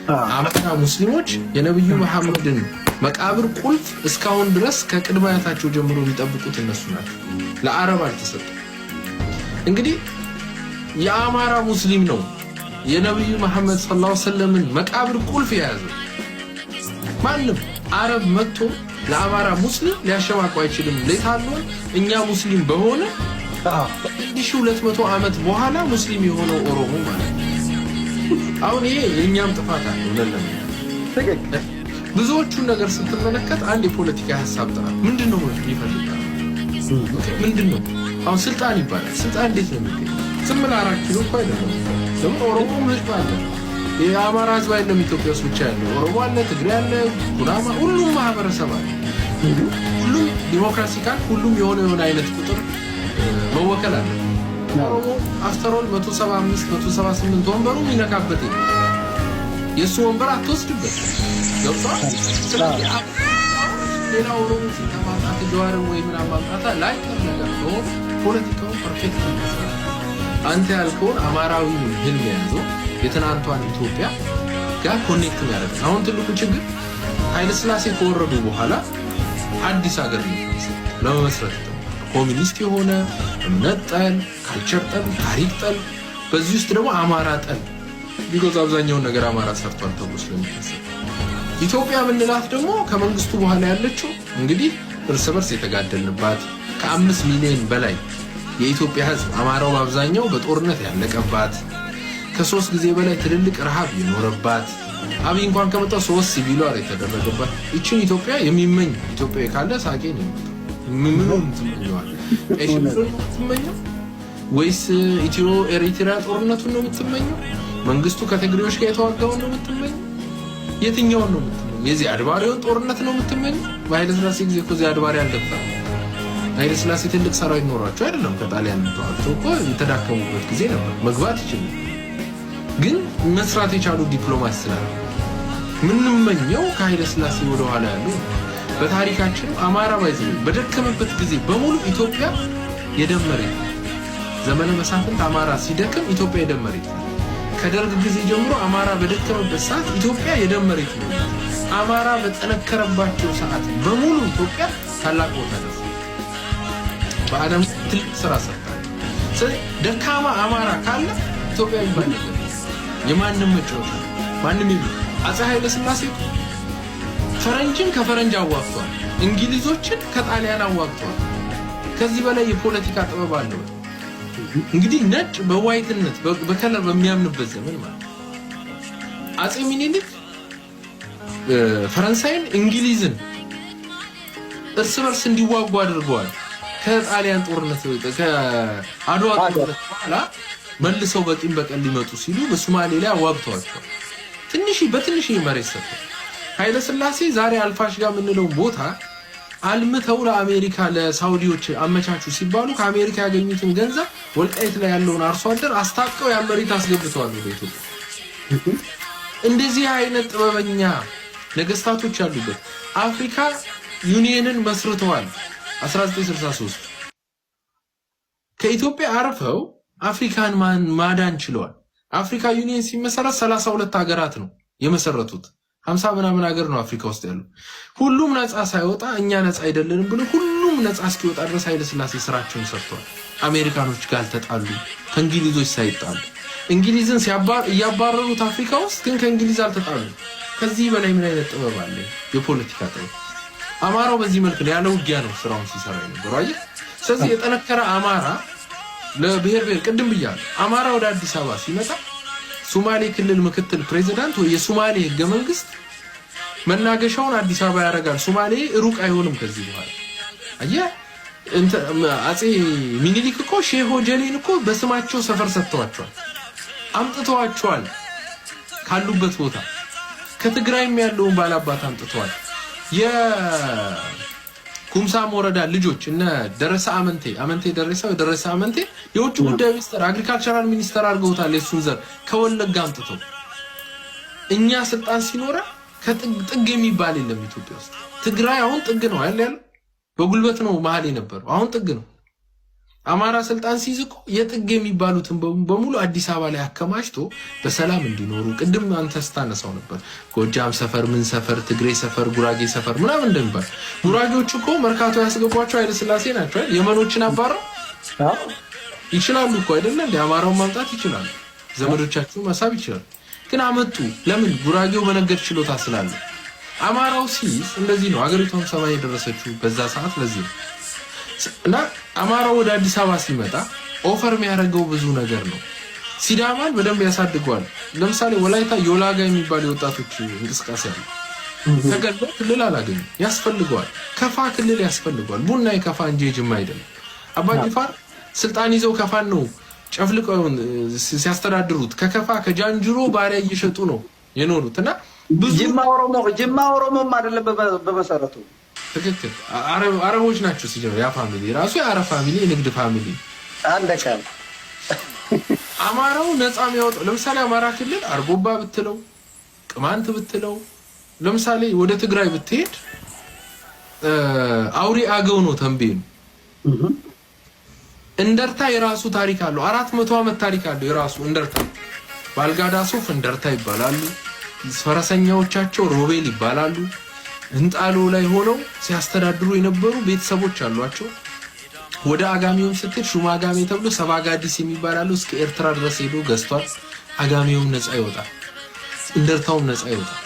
አማራ ሙስሊሞች የነብዩ መሐመድን መቃብር ቁልፍ እስካሁን ድረስ ከቅድመ አያታቸው ጀምሮ የሚጠብቁት እነሱ ናቸው። ለአረብ አልተሰጠም። እንግዲህ የአማራ ሙስሊም ነው የነብዩ መሐመድ ሰለላሁ ዐለይሂ ወሰለም መቃብር ቁልፍ የያዘው። ማንም አረብ መጥቶ ለአማራ ሙስሊም ሊያሸማቁ አይችልም። ለታሉን እኛ ሙስሊም በሆነ 1200 ዓመት በኋላ ሙስሊም የሆነው ኦሮሞ ማለት ነው። አሁን ይሄ የኛም ጥፋት አይደለም። ብዙዎቹን ነገር ስትመለከት አንድ የፖለቲካ ሐሳብ ጥራት ምንድነው ይፈልጋል? ምንድነው አሁን ስልጣን ይባላል። ስልጣን እንዴት ነው የሚገኘው? ዝም ብለህ 4 ኪሎ እኮ አይደለም። ደግሞ ኦሮሞ ህዝብ አለ። የአማራ ህዝብ አይደለም ኢትዮጵያ ውስጥ ብቻ ያለው። ኦሮሞ አለ፣ ትግሬ አለ፣ ኩናማ፣ ሁሉም ማህበረሰብ አለ። ሁሉም ዲሞክራሲ ካል ሁሉም የሆነ አይነት ቁጥር መወከል አለ። ኦሮሞ አፍተሮል 175 178 ወንበሩ የሚነካበት የሱ ወንበር አትወስድበት። ገብቷል? ስለዚህ ሌላ ኦሮሞ ሲተማማት ጀዋር ወይ ምናምን ማምጣታ ላይ ነገር ነው። ፖለቲካው ፐርፌክት ነው። አንተ ያልከውን አማራዊ ህልም ያዘው የትናንቷን ኢትዮጵያ ጋር ኮኔክት ያደርግ። አሁን ትልቁ ችግር ኃይለ ሥላሴ ከወረዱ በኋላ አዲስ ሀገር ለመመስረት ኮሚኒስት የሆነ እምነት ጠል፣ ካልቸር ጠል፣ ታሪክ ጠል፣ በዚህ ውስጥ ደግሞ አማራ ጠል ቢጎዛ አብዛኛውን ነገር አማራ ሰርቷል ተብሎ ስለሚታሰብ ኢትዮጵያ ምንላት ደግሞ ከመንግስቱ በኋላ ያለችው እንግዲህ እርስ በርስ የተጋደልንባት ከ5 ሚሊዮን በላይ የኢትዮጵያ ህዝብ አማራው አብዛኛው በጦርነት ያለቀባት ከ3 ጊዜ በላይ ትልልቅ ረሃብ የኖረባት አብይ እንኳን ከመጣው 3 ሲቪሏር የተደረገባት እቺን ኢትዮጵያ የሚመኝ ኢትዮጵያ ካለ ሳቄ ነው። ምንም ትመኛዋል? ትመኛው ወይስ ኢትዮ ኤሪትሪያ ጦርነቱን ነው የምትመኘው? መንግስቱ ከትግሬዎች ጋር የተዋጋውን ነው የምትመኘው? የትኛውን ነው የምትመኘው? የዚህ አድባሪውን ጦርነት ነው የምትመኘው? በኃይለ ሥላሴ ጊዜ እኮ እዚህ አድባሪ አልደፈረም። ኃይለ ሥላሴ ትልቅ ሰራዊት ኖሯቸው አይደለም ከጣሊያን ተዋግተው እኮ የተዳከሙበት ጊዜ ነበር። መግባት ይችላል፣ ግን መስራት የቻሉ ዲፕሎማሲ ስላለ ምንመኘው ከኃይለ ሥላሴ ወደ ኋላ ያለው በታሪካችን አማራ ባይዘ በደከመበት ጊዜ በሙሉ ኢትዮጵያ የደመረች ዘመነ መሳፍንት አማራ ሲደክም ኢትዮጵያ የደመረች ከደርግ ጊዜ ጀምሮ አማራ በደከመበት ሰዓት ኢትዮጵያ የደመረች ነው። አማራ በጠነከረባቸው ሰዓት በሙሉ ኢትዮጵያ ታላቅ ቦታ ደረሰች። በአለም ትልቅ ስራ ሰርታለች። ስለዚህ ደካማ አማራ ካለ ኢትዮጵያ ይባል ነገር የማንም መጫወቻ ማንም ይሉ አፄ ኃይለ ሥላሴ ፈረንጅን ከፈረንጅ አዋግቷል። እንግሊዞችን ከጣሊያን አዋግቷል። ከዚህ በላይ የፖለቲካ ጥበብ አለው? እንግዲህ ነጭ በዋይትነት በከለር በሚያምንበት ዘመን ማለት አፄ ሚኒሊክ ፈረንሳይን እንግሊዝን እርስ በርስ እንዲዋጉ አድርገዋል። ከጣሊያን ጦርነት ከአድዋ ጦርነት በኋላ መልሰው በቂም በቀል ሊመጡ ሲሉ በሶማሌ ላይ አዋግተዋቸዋል። በትንሽ መሬት ሰጥተው ኃይለ ሥላሴ ዛሬ አልፋሽጋ የምንለው ቦታ አልምተው ለአሜሪካ ለሳውዲዎች አመቻቹ ሲባሉ ከአሜሪካ ያገኙትን ገንዘብ ወልቃይት ላይ ያለውን አርሶ አደር አስታጥቀው ያመሬት አስገብተዋል በኢትዮጵያ። እንደዚህ አይነት ጥበበኛ ነገስታቶች ያሉበት አፍሪካ ዩኒየንን መስርተዋል 1963 ከኢትዮጵያ አርፈው አፍሪካን ማዳን ችለዋል። አፍሪካ ዩኒየን ሲመሰረት 32 ሀገራት ነው የመሰረቱት። 50 ምናምን ሀገር ነው አፍሪካ ውስጥ ያለው። ሁሉም ነፃ ሳይወጣ እኛ ነፃ አይደለንም ብሎ ሁሉም ነፃ እስኪወጣ ድረስ ኃይለ ሥላሴ ስራቸውን ሰርተዋል። አሜሪካኖች ጋር ተጣሉ፣ ከእንግሊዞች ሳይጣሉ እንግሊዝን እያባረሩት አፍሪካ ውስጥ ግን ከእንግሊዝ አልተጣሉ። ከዚህ በላይ ምን አይነት ጥበብ አለ? የፖለቲካ ጥበብ። አማራው በዚህ መልክ ያለ ውጊያ ነው ስራውን ሲሰራ የነበረው። አየህ፣ ስለዚህ የጠነከረ አማራ ለብሔር ቅድም ብያለሁ። አማራ ወደ አዲስ አበባ ሲመጣ ሶማሌ ክልል ምክትል ፕሬዝዳንት ወይ የሶማሌ ህገ መንግስት መናገሻውን አዲስ አበባ ያደርጋል። ሶማሌ ሩቅ አይሆንም ከዚህ በኋላ። አየህ አፄ ሚኒሊክ እኮ ሼሆ ጀሌን እኮ በስማቸው ሰፈር ሰጥተዋቸዋል፣ አምጥተዋቸዋል ካሉበት ቦታ። ከትግራይም ያለውን ባላባት አምጥተዋል። የኩምሳም ወረዳ ልጆች እነ ደረሰ አመንቴ ደረሰ አመንቴ የውጭ ጉዳይ ሚኒስትር አግሪካልቸራል ሚኒስተር አድርገውታል። የሱን ዘር ከወለጋ አምጥተው እኛ ስልጣን ሲኖረ ከጥግ የሚባል የለም ኢትዮጵያ ውስጥ። ትግራይ አሁን ጥግ ነው ያለው፣ በጉልበት ነው መሀል የነበረው፣ አሁን ጥግ ነው። አማራ ስልጣን ሲይዝ እኮ የጥግ የሚባሉትን በሙሉ አዲስ አበባ ላይ አከማችቶ በሰላም እንዲኖሩ ቅድም አንተ ስታነሳው ነበር። ጎጃም ሰፈር፣ ምን ሰፈር፣ ትግሬ ሰፈር፣ ጉራጌ ሰፈር ምናምን እንደሚባል ጉራጌዎች እኮ መርካቶ ያስገቧቸው ኃይለ ሥላሴ ናቸው። የመኖችን አባረው ይችላሉ እኮ አይደለ እንዴ? አማራውን ማምጣት ይችላሉ፣ ዘመዶቻችሁ መሳብ ይችላሉ። ግን አመጡ። ለምን? ጉራጌው መነገድ ችሎታ ስላለ። አማራው ሲይዝ እንደዚህ ነው አገሪቷም ሰማይ የደረሰችው በዛ ሰዓት ለዚህ ነው። እና አማራው ወደ አዲስ አበባ ሲመጣ ኦፈር የሚያደርገው ብዙ ነገር ነው። ሲዳማን በደንብ ያሳድገዋል። ለምሳሌ ወላይታ ዮላጋ የሚባል የወጣቶች እንቅስቃሴ አለ። ተገዶ ክልል አላገኙ ያስፈልገዋል። ከፋ ክልል ያስፈልገዋል። ቡና የከፋ እንጂ ጅማ አይደለም። አባጅፋር ስልጣን ይዘው ከፋን ነው ጨፍልቀው ሲያስተዳድሩት። ከከፋ ከጃንጅሮ ባሪያ እየሸጡ ነው የኖሩት። እና ብዙ ጅማ ኦሮሞም አይደለም በመሰረቱ ትክክል አረቦች ናቸው ሲጀምር። ያ ፋሚሊ ራሱ የአረብ ፋሚሊ የንግድ ፋሚሊ አንደካል። አማራው ነፃ የሚያወጣው ለምሳሌ አማራ ክልል አርጎባ ብትለው፣ ቅማንት ብትለው፣ ለምሳሌ ወደ ትግራይ ብትሄድ አውሪ አገው ነው ተንቤኑ። እንደርታ የራሱ ታሪክ አለው። 400 ዓመት ታሪክ አለው የራሱ እንደርታ። ባልጋዳሶፍ እንደርታ ይባላሉ። ፈረሰኛዎቻቸው ሮቤል ይባላሉ። እንጣሎ ላይ ሆነው ሲያስተዳድሩ የነበሩ ቤተሰቦች አሏቸው። ወደ አጋሚውም ስትል ሹማጋሜ ተብሎ ሰባጋዲስ የሚባላሉ እስከ ኤርትራ ድረስ ሄዶ ገዝቷል። አጋሚውም ነፃ ይወጣል፣ እንደርታውም ነፃ ይወጣል።